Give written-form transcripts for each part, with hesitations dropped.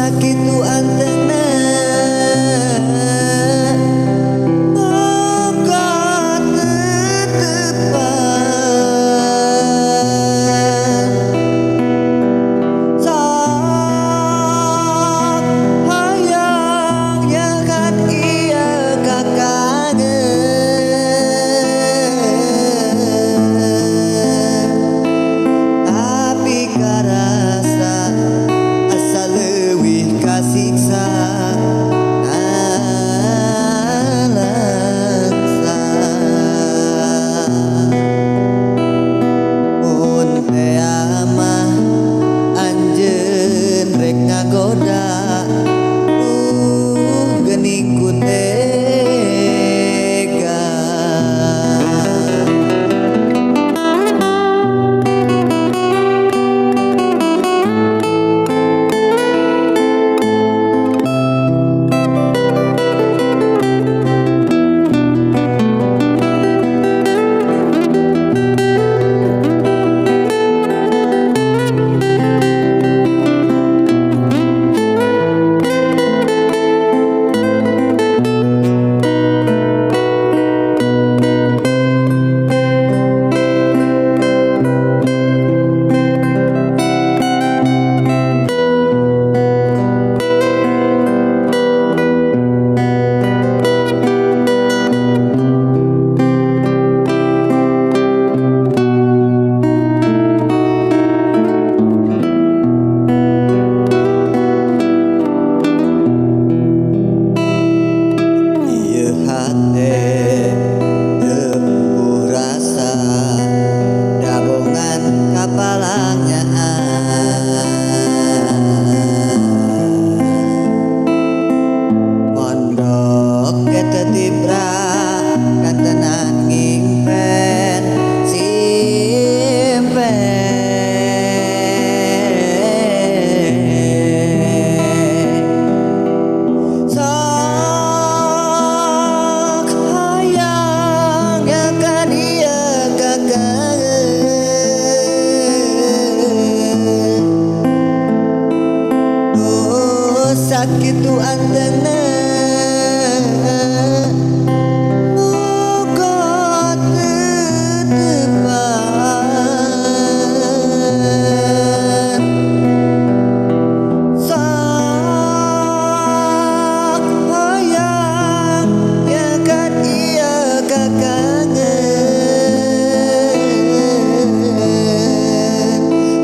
sakitu antena boga tetepan sok hayang nyakat iya kakangen tapi karasa asa leuwih kasiksa nalangsa mun teu amah anjeun rek ngagoda geuning ku tega ieu hate teu rasa dabongan kapalangnyaan mondok ke tetibra kantenan ngimpen simpen sok hayang nyakan ieu kakangen sakitu antena boga tetepan sok hayang nyakan ieu kakangen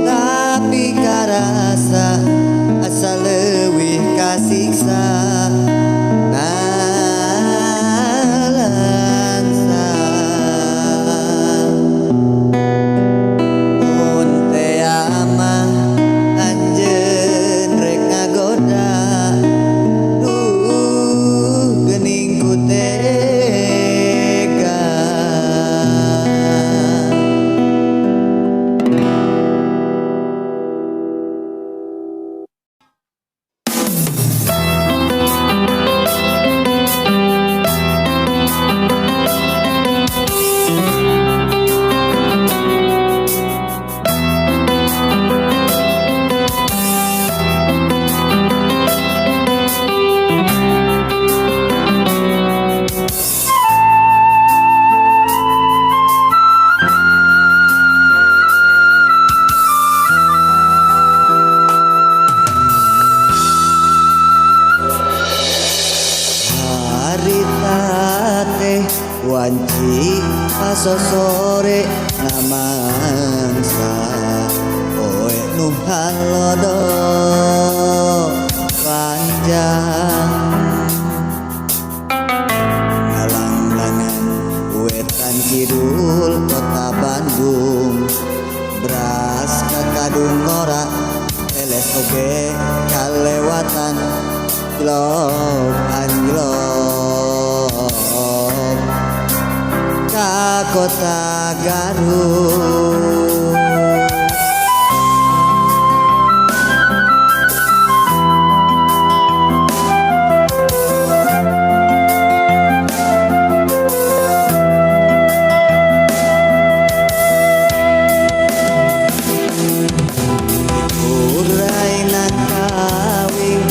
tapi karasa asa leuwih kasiksa nalangsa mun teu amah anjeun rek ngagoda geuning ku tega harita teh wanci pasosore namangsa poe nu halodo panjang ngalanglangan wetan kidul kota Bandung beras kakadung ngora eles oge kalewatan Love anjlok ka kota Garut Urai nakawing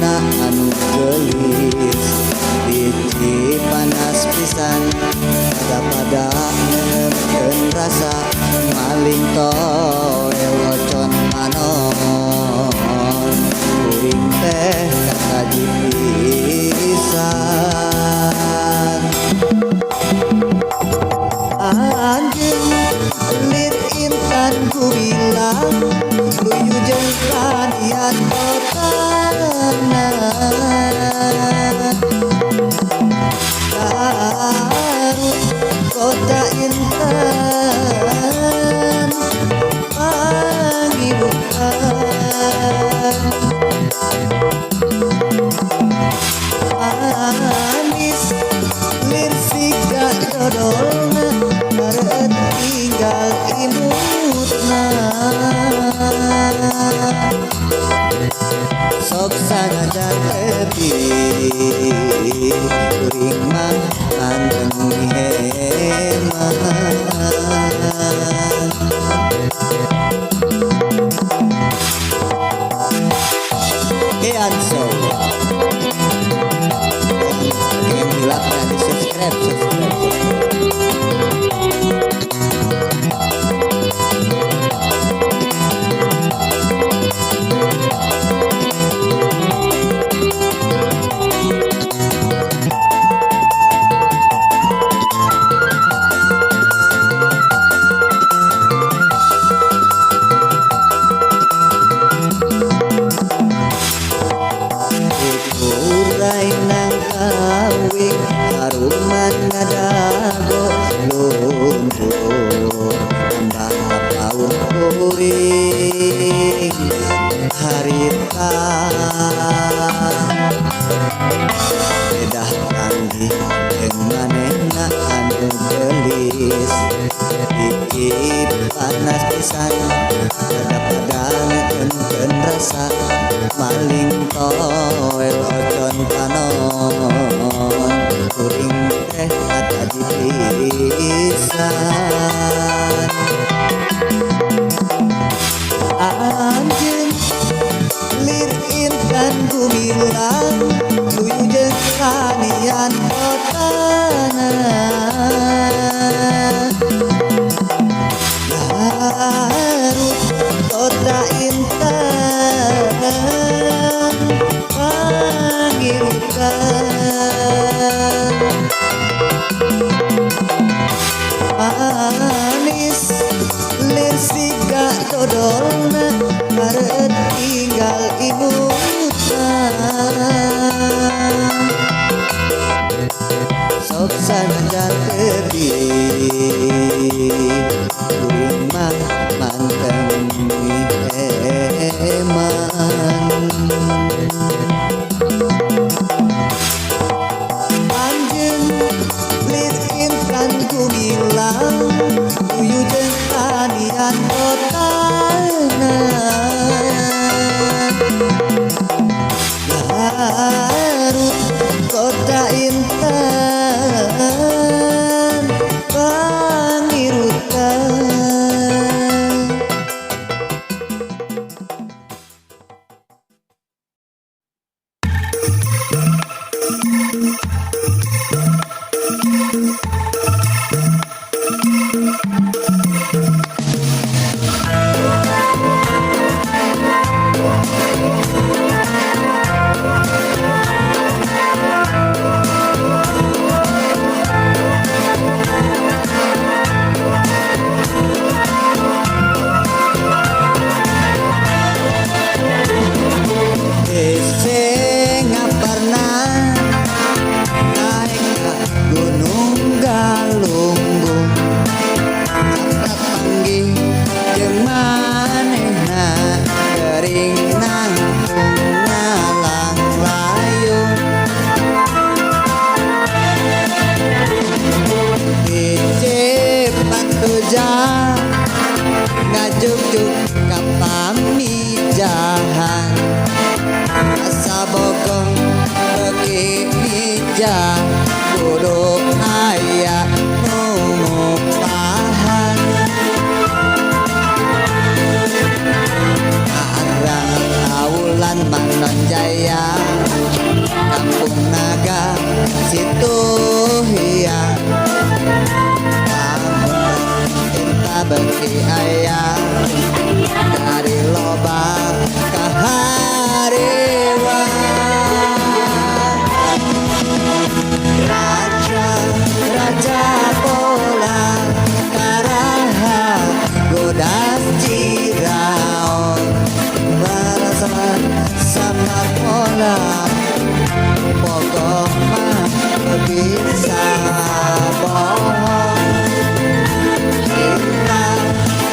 na anu gelis biji panas pisan pada ngeun rasa maling toe locon manon kuring teh kakaji pisan anjeun lir intan ku bilang luyu jeung kadian kotana kota intan panggibukan manis lir siga dodolna bareut tinggal imutna sok sangajar tepi kuring mah anteng hemat Keanso yang dilakukan di subscribe urai nang kawing haruman ngadago lumpur tambah paung kuring harita bedah panggih jeung manehna anu gelis dikit panas pisan pada ngeun rasa maling toel ocon panon kuring teh kataji pisan anjeun lir intan ku bilang luyu jeung kanian kotana Garut kota intan panggibukan manis lir siga dodolna bareut tinggal imutna sok sangajar tepi kuring mah manteng eman anjeun lir intan ku bilang luyu jeung kadian kotana Garut kota intan pangirutan ngajuk-juk ka pamijahan asa bogong beki mija kudu aya nu ngupahan arang kaulan Manon Jaya naga situ hiang cinta bagi ayah dari lobang ke hariwan raja bola karaha godas ciraon merasa sama bola pokok mah bisa bohong cinta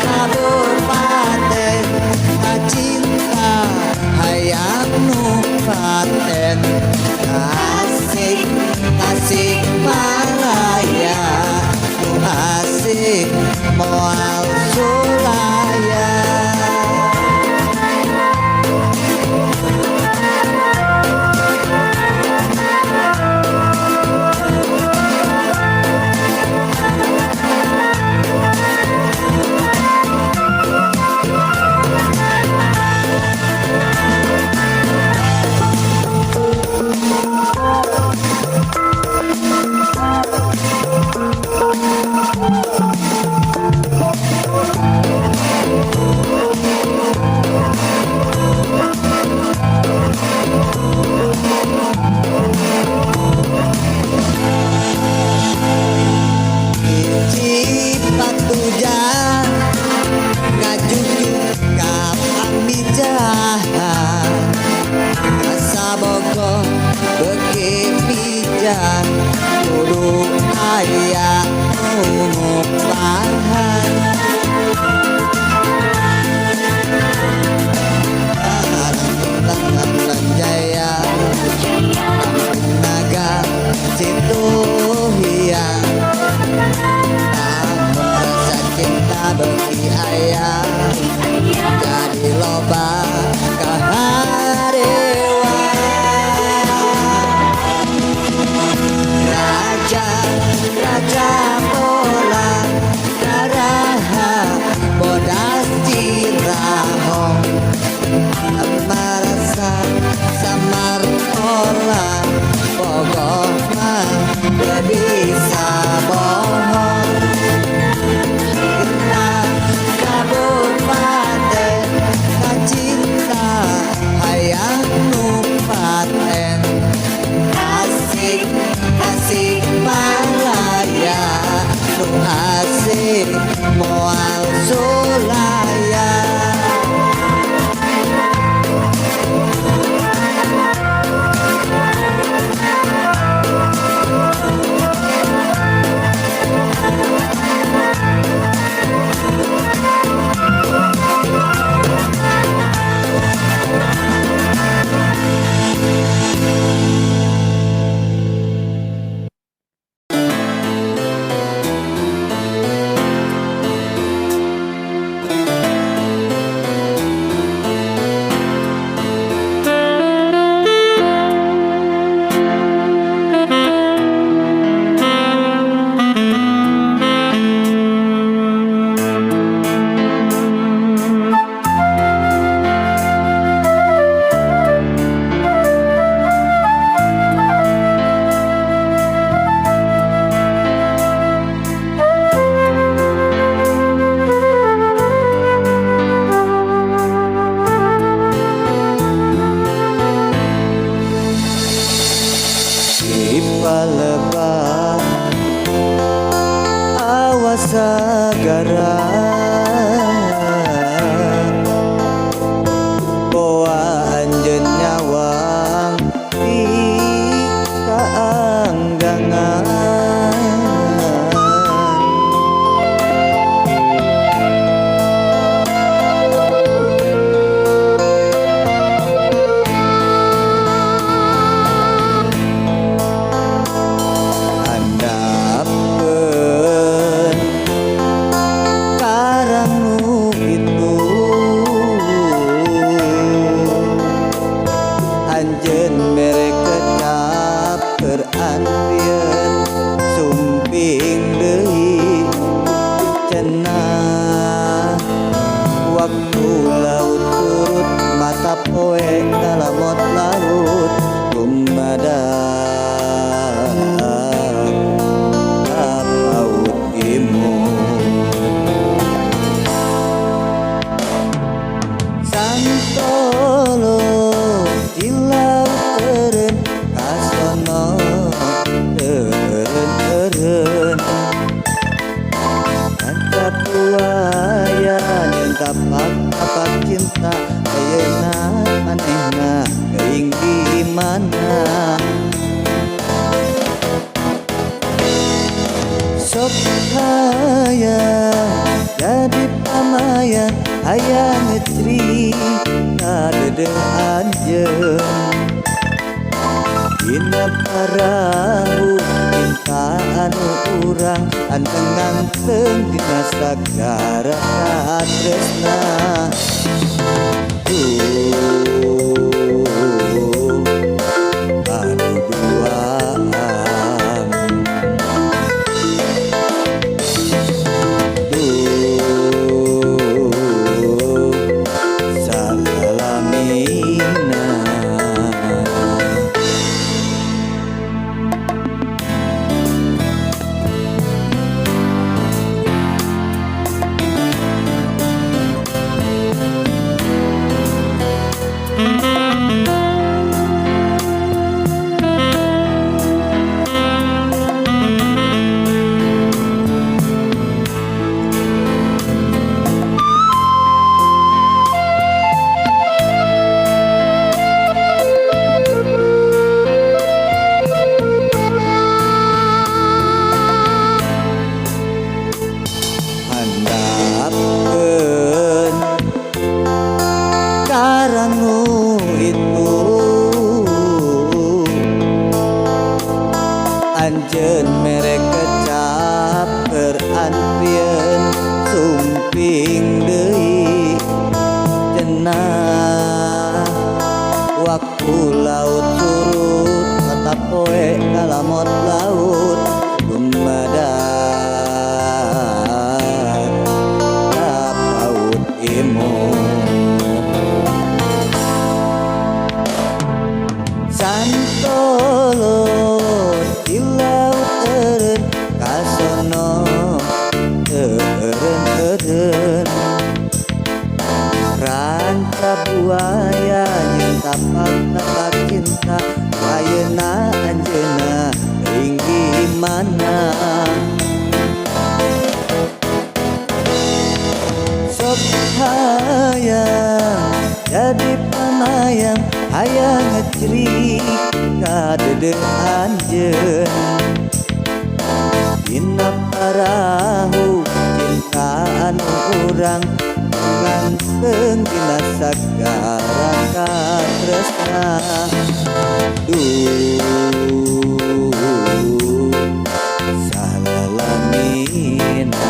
kabupaten cinta hayang nupaten asik asik malaya nu asik moal sulaya kudu aya ngupahan tangan jaya naga situ hiang tak merasa cinta bagi ayah jadi loba kaharewan raja bola karaha bodas cirahong merasa samar olah pokok mah bisa bohong kita kabupaten cinta hayang nupaten asik asik malaya nu asik moal sulaya palebah awas sagara boa anjeun nyawang di kaanggangan anjeun mere kecap keranpieun sumping deui cenah waktu laut turut mata poe kalamot laut kumaha hayang ngecri kadedeh anjeun dina parahu cinta anu urang anteng nganteng dina sagara katresna anu duaan salamina handapkeun karannu itu anjeun mere kecap berantrieun sumping deui cenah waktu laut surut tetap poe kalamot laut lumadan kapaut santolo di laut eureun kasono eureun ranca buaya jeung tapak cinta ayeuna anjeunna teuing di mana sok hayang jadi panayang hayang ngecri kadedeh anjeun dina parahu cinta anu urang nganteng dina sagara katresna salamina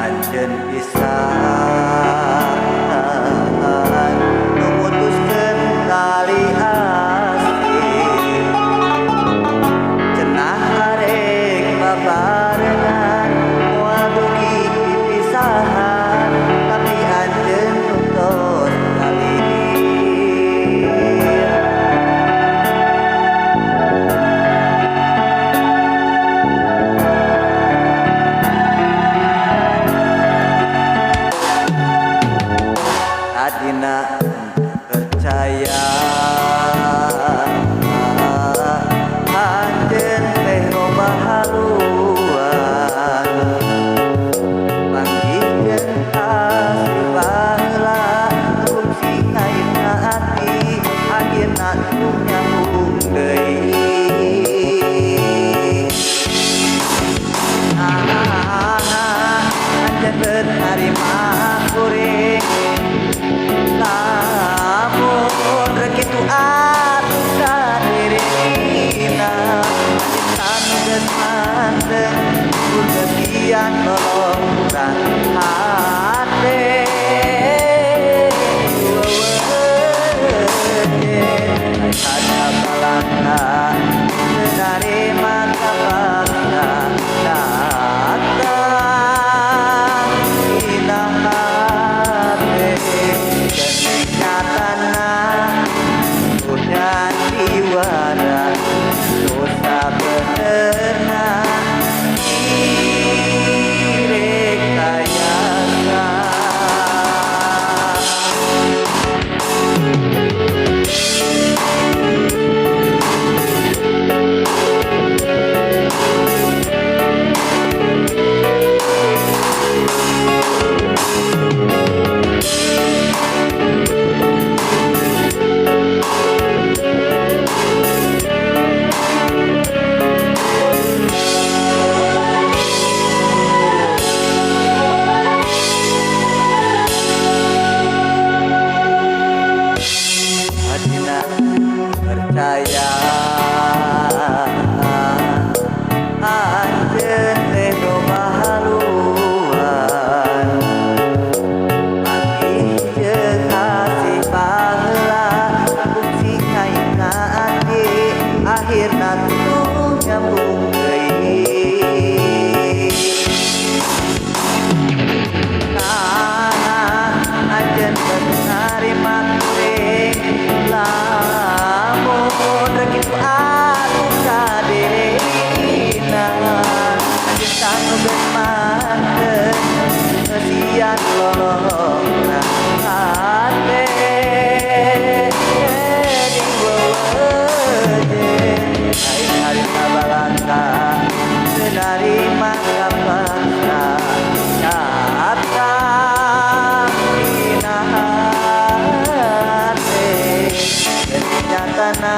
anjeun pisan memutuskeun tali asih cenah arek babarengan moal dugi pipisahan tapi anjeun tuntut kalir adina percaya anjeun teh loba haluan panggihkeun asih baheula fungsi ayeuna ati ayeuna tung nyambung deui anjeun teu narima kuring lamun rekitu atuh sadirina cinta geus mandeng kun sekian nolongan hate wejen Kata balangka Senari mata bangsa Datang Inah hati Kenikatana Udah diwara Dosa benerna Direkayasa Adina percaya Anjen leno mahaluan Pagi kasih pahala Bukti kain ati Akhirna tuh nyambung deui Anjen penerima kuring lamun rekitu aku kaderina anjeun sanu geus manten sian lolongna hate di wewejen aing harita balangka senari mangga bangsa datang dina hate nyatana